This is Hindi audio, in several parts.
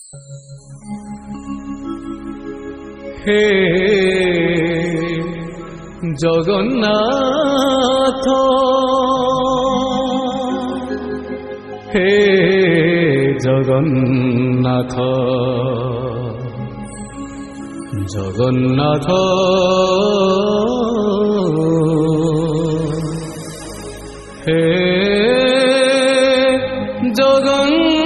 हे जगन्नाथ हे जगन्नाथ जगन्नाथ हे जगन्नाथ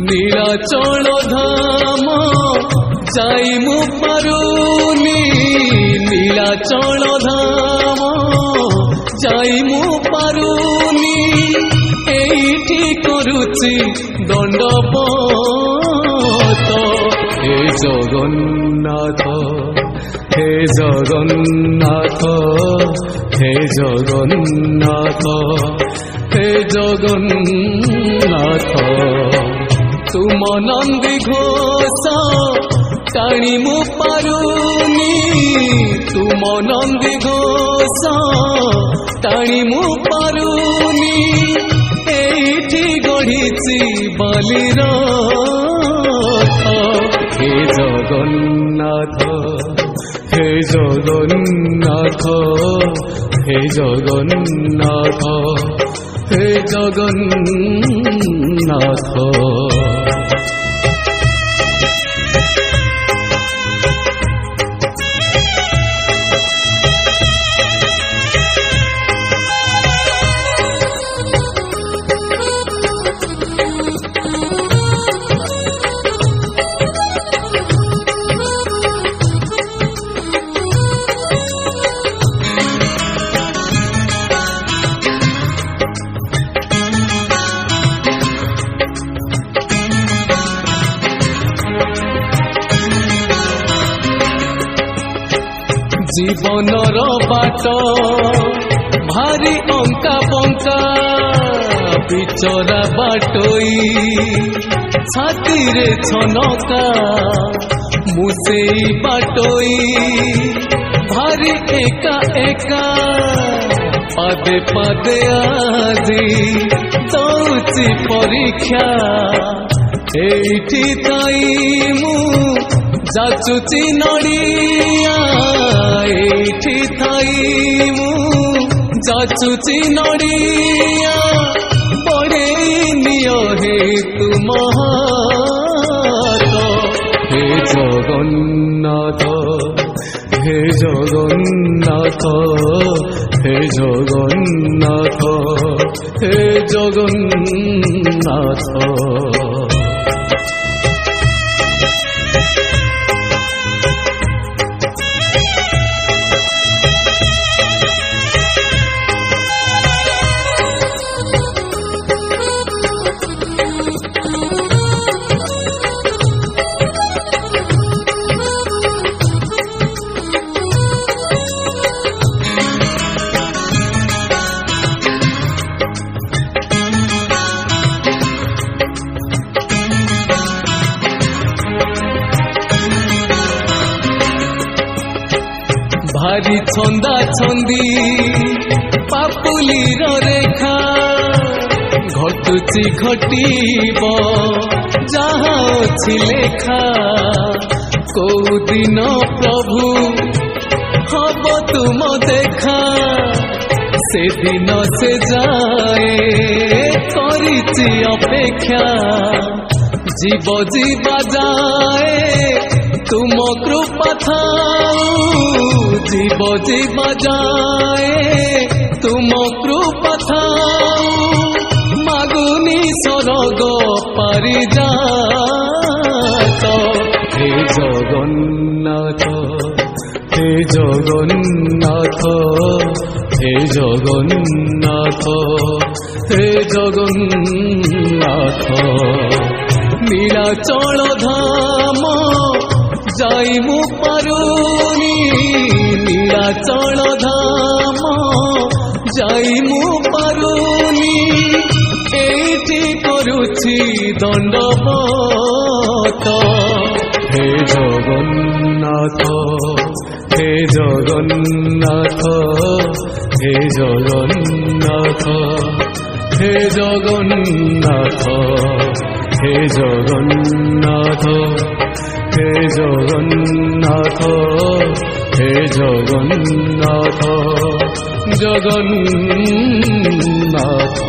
नीलाचल धाम जाई मु पारुनी नीलाचल धाम जाई मु पारुनी एठी करुची दंडपत हे जगन्नाथ हे जगन्नाथ हे जगन्नाथ हे जगन्नाथ तुम नंदी घोष टाणी मु पारुनी तुम नंदी घोष टाणी मु पारुनी एठी गढ़ी बालीर हे जगन्नाथ हे जगन्नाथ हे जगन्नाथ हे जगन्नाथ जीवनर बाट भारी अंका बंका बिचरा बाटोई छाती रे छनका मुसेई बाटोई भारी एका एका पादे पादे आजी दौची परीक्षा एठी ताई मु जाचुची नड़िया एठी थाई मु जाचुची नड़िया बड़े नियो हे तुम हे जगन्नाथ हे जगन्नाथ हे जगन्नाथ हे जगन्नाथ भारी छंदा छंदी पापुलीर रेखा घटुची घटीब जहाँ अछि लेखा कौ दिन प्रभु हब तुम देखा से दिन से जाए करिछि अपेक्षा जीव जीवा जाए तुम कृपा थाऊ जीव जीवा जाए तुम कृपा थाऊ मागुनी स्वर्ग पारिजात हे जगन्नाथ হে জগন্নাথ হে জগন্নাথ হে জগন্নাথ নীলাচল ধাম যাই মু পারুনি নীলাচল ধাম যাই মু পারুনি এইটি করুছি দণ্ডবত হে জগন্নাথ হে জগন্নাথ হে জগন্নাথ হে জগন্নাথ হে জগন্নাথ হে জগন্নাথ হে জগন্নাথ জগন্নাথ।